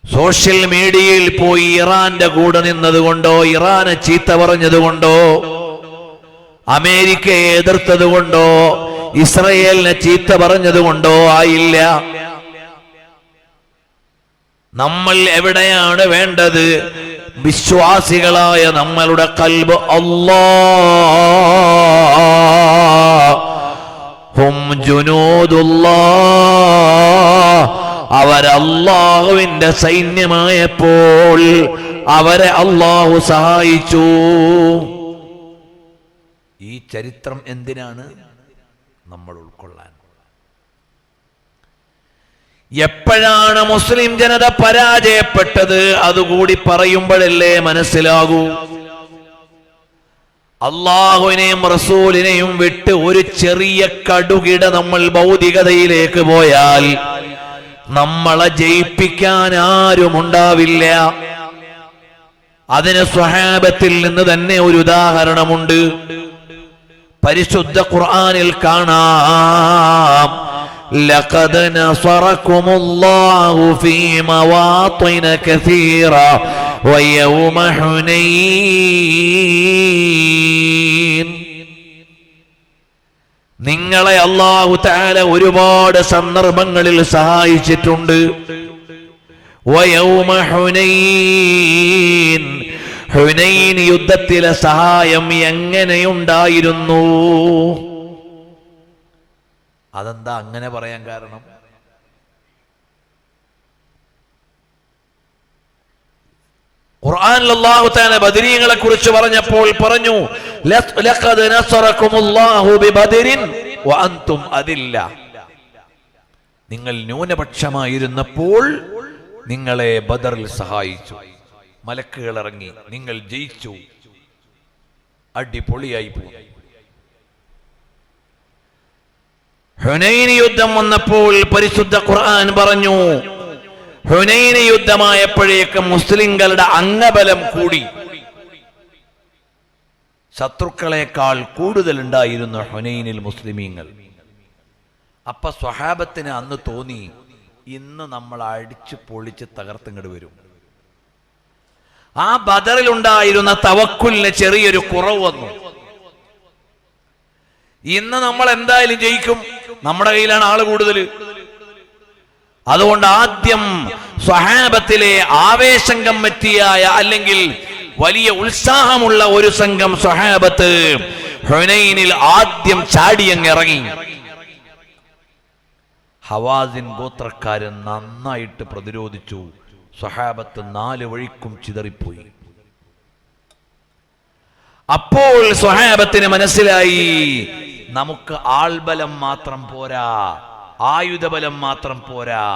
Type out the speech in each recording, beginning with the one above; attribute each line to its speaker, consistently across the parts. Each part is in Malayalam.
Speaker 1: സോഷ്യൽ മീഡിയയിൽ പോയി ഇറാന്റെ കൂടെ നിന്നതുകൊണ്ടോ, ഇറാനെ ചീത്ത പറഞ്ഞതുകൊണ്ടോ, അമേരിക്കയെ എതിർത്തതുകൊണ്ടോ, ഇസ്രയേലിനെ ചീത്ത പറഞ്ഞതുകൊണ്ടോ ആയില്ല. നമ്മൾ എവിടെയാണ് വേണ്ടത്? വിശ്വാസികളായ നമ്മളുടെ ഖൽബ് അല്ലാഹും ജുനൂദുല്ലാഹ്, അവരല്ലാഹുവിന്റെ സൈന്യമായപ്പോൾ അവരെ അല്ലാഹു സഹായിച്ചു. ഈ ചരിത്രം എന്തിനാണ്? നമ്മൾ ഉൾക്കൊള്ളാൻ. എപ്പോഴാണ് മുസ്ലിം ജനത പരാജയപ്പെട്ടത് അതുകൂടി പറയുമ്പോഴല്ലേ മനസ്സിലാകൂ. അള്ളാഹുവിനെയും റസൂലിനെയും വിട്ട് ഒരു ചെറിയ കടുകിട നമ്മൾ ഭൗതികതയിലേക്ക് പോയാൽ നമ്മളെ ജയിപ്പിക്കാൻ ആരുമുണ്ടാവില്ല. അതിന് സ്വഹാബത്തിൽ നിന്ന് തന്നെ ഒരു ഉദാഹരണമുണ്ട്. പരിശുദ്ധ ഖുർആനിൽ കാണാം, لقد نصركم الله في مواطن كثيرة ويوم حنين. നിങ്ങളെ അല്ലാഹു തആല ഒരുപാട് സന്ദർഭങ്ങളിൽ സഹായിച്ചിട്ടുണ്ട്. വയൗമ ഹുനൈൻ, ഹുനൈൻ യുദ്ധത്തിലെ സഹായം എങ്ങനെയുണ്ടായിരുന്നു? അതെന്താ അങ്ങനെ പറയാൻ കാരണം? ഖുർആനിൽ അല്ലാഹു തആല ബദരീങ്ങളെ കുറിച്ച് പറഞ്ഞപ്പോൾ പറഞ്ഞു, ലഖദ് നസറകുമുല്ലാഹു ബിബദരിൻ വഅൻതും അദില്ല. നിങ്ങൾ ന്യൂനപക്ഷമായിരുന്നപ്പോൾ നിങ്ങളെ ബദറിൽ സഹായിച്ചു, മലക്കുകൾ ഇറങ്ങി, നിങ്ങൾ ജയിച്ചു, അടിപൊളിയായി പോയി. ഹുനൈൻ യുദ്ധം വന്നപ്പോൾ പരിശുദ്ധ ഖുർആൻ പറഞ്ഞു, ഹുനൈൻ യുദ്ധമായപ്പോഴേക്ക് മുസ്ലിങ്ങളുടെ അംഗബലം കൂടി, ശത്രുക്കളെക്കാൾ കൂടുതൽ ഉണ്ടായിരുന്നു ഹുനൈനിൽ മുസ്ലിമീങ്ങൾ. അപ്പൊ സ്വഹാബത്തിന് അന്ന് തോന്നി, ഇന്ന് നമ്മൾ അടിച്ചു പൊളിച്ച് തകർത്തിങ്ങോട്ട് വരും. ആ ബദറിലുണ്ടായിരുന്ന തവക്കുലിന് ചെറിയൊരു കുറവ് വന്നു. ഇന്ന് നമ്മൾ എന്തായാലും ജയിക്കും, നമ്മുടെ കയ്യിലാണ് ആള് കൂടുതൽ. അതുകൊണ്ട് ആദ്യം സ്വഹാബത്തിലെ ആവേശം കമ്മിറ്റിയായ അല്ലെങ്കിൽ വലിയ ഉത്സാഹമുള്ള ഒരു സംഘം സ്വഹാബത്ത് ഹുനൈനിൽ ആദ്യം ചാടിയങ്ങിറങ്ങി. ഹവാസിൻ ഗോത്രക്കാരൻ നന്നായിട്ട് പ്രതിരോധിച്ചു. സ്വഹാബത്ത് 4 വഴിക്കും ചിതറിപ്പോയി. അപ്പോൾ സ്വഹാബത്തിന് മനസ്സിലായി, നമുക്ക് ആൾബലം മാത്രം പോരാ, ആയുധബലം മാത്രം പോരാ,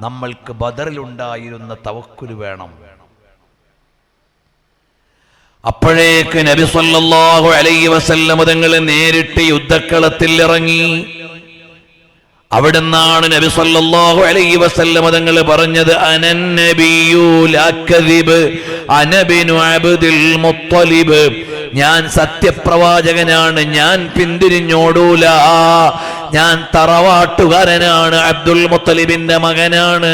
Speaker 1: നമ്മൾക്ക് ബദറിലുണ്ടായിരുന്ന തവക്കുൽ വേണം. അപ്പോഴേക്ക് നബി സല്ലല്ലാഹു അലൈഹി വസല്ലം തങ്ങൾ നേരിട്ട് യുദ്ധക്കളത്തിൽ ഇറങ്ങി. അവിടുന്നാണ് നബി സല്ലല്ലാഹു അലൈഹി വസല്ലം തങ്ങൾ പറഞ്ഞത്, അനൻ നബിയു ലാ കദിബ് അന ബിനു അബ്ദുൽ മുത്തലിബ്, ഞാൻ സത്യപ്രവാചകനാണ്, ഞാൻ പിന്തിരിഞ്ഞോടൂല, ഞാൻ തറവാട്ടുകാരനാണ്, അബ്ദുൽ മുത്തലിബിന്റെ മകനാണ്.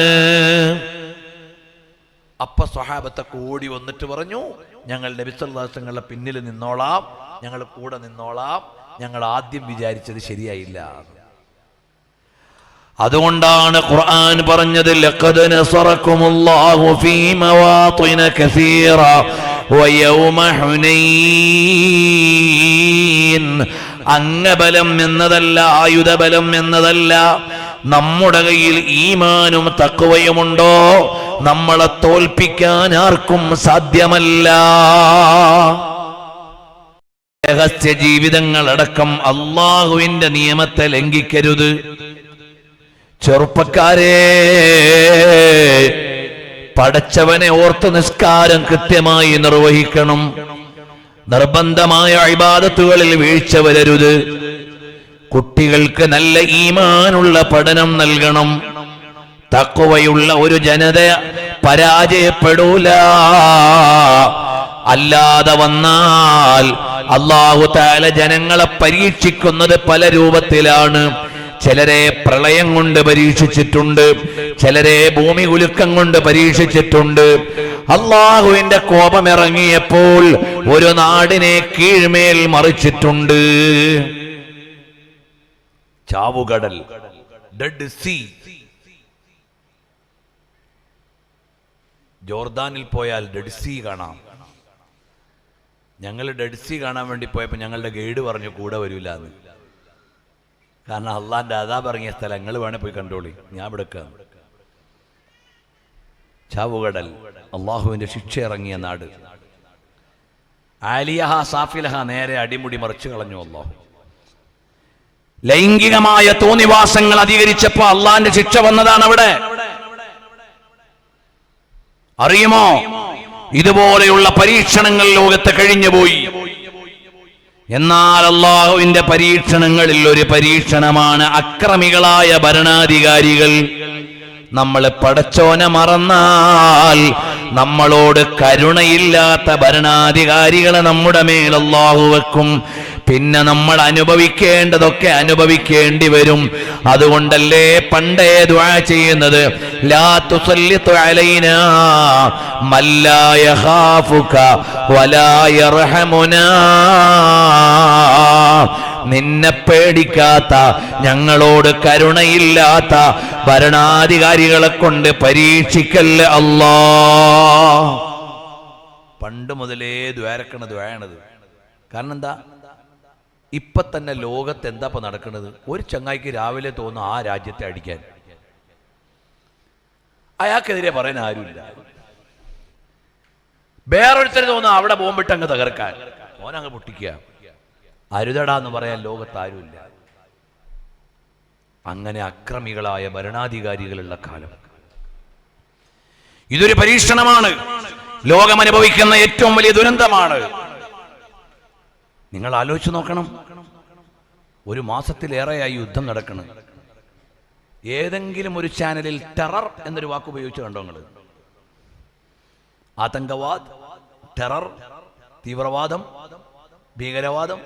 Speaker 1: അപ്പൊ സ്വഹാബത്തൊക്കെ ഓടി വന്നിട്ട് പറഞ്ഞു, ഞങ്ങൾ നബി സല്ലല്ലാഹു അലൈഹി വസല്ലം പിന്നിൽ നിന്നോളാം, ഞങ്ങൾ കൂടെ നിന്നോളാം, ഞങ്ങൾ ആദ്യം വിചാരിച്ചത് ശരിയായില്ല. അതുകൊണ്ടാണ് ഖുർആൻ പറഞ്ഞത്, ലഖദ് നസറകുമുല്ലാഹു ഫീ മവാതിന കസീറ വയൗമ ഹുനൈൻ. അംഗബലം എന്നതല്ല, ആയുധബലം എന്നതല്ല, നമ്മുടെ കയ്യിൽ ഈമാനും തഖ്വയുമുണ്ടോ നമ്മളെ തോൽപ്പിക്കാൻ ആർക്കും സാധ്യമല്ല. രഹസ്യ ജീവിതങ്ങളടക്കം അല്ലാഹുവിന്റെ നിയമത്തെ ലംഘിക്കരുത്. ചെറുപ്പക്കാരെ, പടച്ചവനെ ഓർത്ത് നിസ്കാരം കൃത്യമായി നിർവഹിക്കണം. നിർബന്ധമായ ഇബാദത്തുകളിൽ വീഴ്ച വരരുത്. കുട്ടികൾക്ക് നല്ല ഈമാനുള്ള പഠനം നൽകണം. തഖ്വയുള്ള ഒരു ജനത പരാജയപ്പെടൂല. അല്ലാതെ വന്നാൽ അല്ലാഹു തആല ജനങ്ങളെ പരീക്ഷിക്കുന്നത് പല രൂപത്തിലാണ്. ചിലരെ പ്രളയം കൊണ്ട് പരീക്ഷിച്ചിട്ടുണ്ട്, ചിലരെ ഭൂമി കുലുക്കം കൊണ്ട് പരീക്ഷിച്ചിട്ടുണ്ട്. അള്ളാഹുവിന്റെ കോപമിറങ്ങിയപ്പോൾ ഒരു നാടിനെ കീഴ്മേൽ മറിച്ചിട്ടുണ്ട്. ചാവുകടൽ, ഡെഡ് സീ. ജോർദാനിൽ പോയാൽ ഡെഡ് സീ കാണാം. ഞങ്ങൾ ഡെഡ് സീ കാണാൻ വേണ്ടി പോയപ്പോൾ ഞങ്ങളുടെ ഗൈഡ് പറഞ്ഞു കൂടെ വരില്ല എന്ന്. കാരണം അള്ളാന്റെ അദാബ് ഇറങ്ങിയ സ്ഥലങ്ങൾ വേണേ പോയി കണ്ടോളി, ഞാൻ ഇവിടെ. ചാവുകടൽ, അള്ളാഹുവിന്റെ ശിക്ഷ ഇറങ്ങിയ നാട്. ആലിയഹ സാഫിലഹ നേരെ അടിമുടി മറിച്ചു കളഞ്ഞു അള്ളാഹു. ലൈംഗികമായ തോന്നിവാസങ്ങൾ അധികരിച്ചപ്പോ അള്ളാന്റെ ശിക്ഷ വന്നതാണ് അവിടെ. അറിയുമോ, ഇതുപോലെയുള്ള പരീക്ഷണങ്ങൾ ലോകത്ത് കഴിഞ്ഞുപോയി. എന്നാൽ അള്ളാഹുവിന്റെ പരീക്ഷണങ്ങളിൽ ഒരു പരീക്ഷണമാണ് അക്രമികളായ ഭരണാധികാരികൾ. നമ്മൾ പടച്ചോനെ മറന്നാൽ നമ്മളോട് കരുണയില്ലാത്ത ഭരണാധികാരികളെ നമ്മുടെ മേൽ അല്ലാഹു വെക്കും. പിന്നെ നമ്മൾ അനുഭവിക്കേണ്ടതൊക്കെ അനുഭവിക്കേണ്ടി വരും. അതുകൊണ്ടല്ലേ പണ്ടേ ദുആ ചെയ്യുന്നത്, ലാ തുസല്ലിതു അലൈനാ മല്ലാ യഖാഫുക വലാ യർഹമുനാ. നിന്നെ പേടിക്കാത്ത, ഞങ്ങളോട് കരുണയില്ലാത്ത ഭരണാധികാരികളെ കൊണ്ട് പരീക്ഷിക്കല്ല അല്ലാ. പണ്ട് മുതലേ ദ്വാരക്കണ ദ്വായാണത്. കാരണം എന്താ, ഇപ്പൊ തന്നെ ലോകത്ത് എന്താ ഇപ്പൊ നടക്കുന്നത്? ഒരു ചങ്ങായിക്ക് രാവിലെ തോന്നും ആ രാജ്യത്തെ അടിക്കാൻ, അയാൾക്കെതിരെ പറയാൻ ആരുമില്ല. വേറൊരുത്തര് തോന്നും അവിടെ ബോംബിട്ട് അങ്ങ് തകർക്കാൻ, ഓനങ്ങ് പൊട്ടിക്കുക. അരുതടാന്ന് പറയാൻ ലോകത്ത് ആരുമില്ല. അങ്ങനെ അക്രമികളായ ഭരണാധികാരികളുള്ള കാലം. ഇതൊരു പരീക്ഷണമാണ്, ലോകം അനുഭവിക്കുന്ന ഏറ്റവും വലിയ ദുരന്തമാണ്. നിങ്ങൾ ആലോചിച്ച് നോക്കണം, ഒരു മാസത്തിലേറെയായി യുദ്ധം നടക്കണം. ഏതെങ്കിലും ഒരു ചാനലിൽ ടെറർ എന്നൊരു വാക്ക് ഉപയോഗിച്ച് കണ്ടോ നിങ്ങൾ? ആതങ്കവാദ്, ടെറർ, തീവ്രവാദം, ഭീകരവാദം.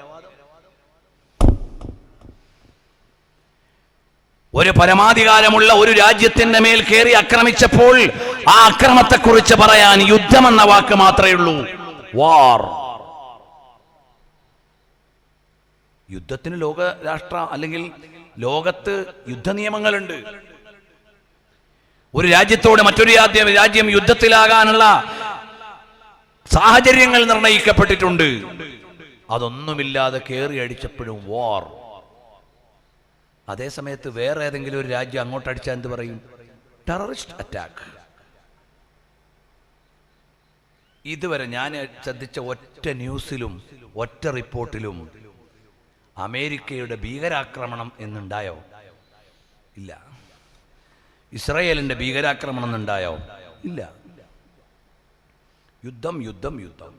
Speaker 1: ഒരു പരമാധികാരമുള്ള ഒരു രാജ്യത്തിന്റെ മേൽ കയറി ആക്രമിച്ചപ്പോൾ ആ അക്രമത്തെക്കുറിച്ച് പറയാൻ യുദ്ധം എന്ന വാക്ക് മാത്രമേ ഉള്ളൂ. വാർ. യുദ്ധത്തിന് ലോക രാഷ്ട്ര അല്ലെങ്കിൽ ലോകത്ത് യുദ്ധ നിയമങ്ങളുണ്ട്. ഒരു രാജ്യത്തോട് മറ്റൊരു രാജ്യം യുദ്ധത്തിലാകാനുള്ള സാഹചര്യങ്ങൾ നിർണയിക്കപ്പെട്ടിട്ടുണ്ട്. അതൊന്നുമില്ലാതെ കയറി അടിച്ചപ്പോഴും വാർ. അതേ സമയത്ത് വേറെ ഏതെങ്കിലും ഒരു രാജ്യം അങ്ങോട്ട് അടിച്ചാൽ എന്ത് പറയും? Terrorist attack. ഇതുവരെ ഞാൻ ശ്രദ്ധിച്ച ഒറ്റ ന്യൂസിലും ഒറ്റ റിപ്പോർട്ടിലും അമേരിക്കയുടെ ഭീകരാക്രമണം എന്നുണ്ടായോ? ഇല്ല. ഇസ്രായേലിന്റെ ഭീകരാക്രമണം എന്നുണ്ടായോ? ഇല്ല. യുദ്ധം, യുദ്ധം, യുദ്ധം.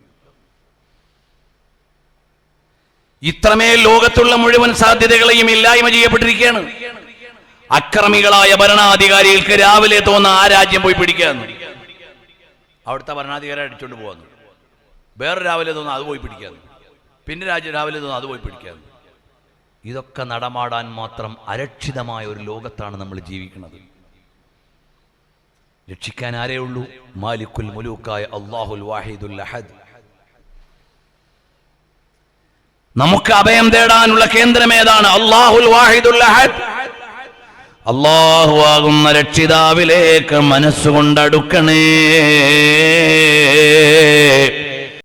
Speaker 1: ഇത്രമേൽ ലോകത്തുള്ള മുഴുവൻ സാധ്യതകളെയും ഇല്ലായ്മ ചെയ്യപ്പെട്ടിരിക്കുകയാണ്. അക്രമികളായ ഭരണാധികാരികൾക്ക് രാവിലെ തോന്നുന്ന ആ രാജ്യം പോയി പിടിക്കാന്ന്, അവിടുത്തെ ഭരണാധികാരി അടിച്ചോണ്ട് പോകാന്ന്. വേറെ രാവിലെ തോന്നുന്ന അത് പോയി പിടിക്കാന്ന്, പിന്നെ രാവിലെ തോന്നുന്ന അത് പോയി പിടിക്കാന്ന്. ഇതൊക്കെ നടമാടാൻ മാത്രം അരക്ഷിതമായ ഒരു ലോകത്താണ് നമ്മൾ ജീവിക്കുന്നത്. രക്ഷിക്കാൻ ആരേ ഉള്ളൂ? മാലിക്കുൽ മുലൂക്കായ അല്ലാഹുൽ വാഹിദുൽ അഹദ്. നമുക്ക് അഭയം തേടാനുള്ള കേന്ദ്രം ഏതാണ്? അല്ലാഹുൽ വാഹിദുൽ അഹദ്. അല്ലാഹു ആകുന്ന രക്ഷിതാവിലേക്ക് മനസ്സുകൊണ്ടടുക്കണേ.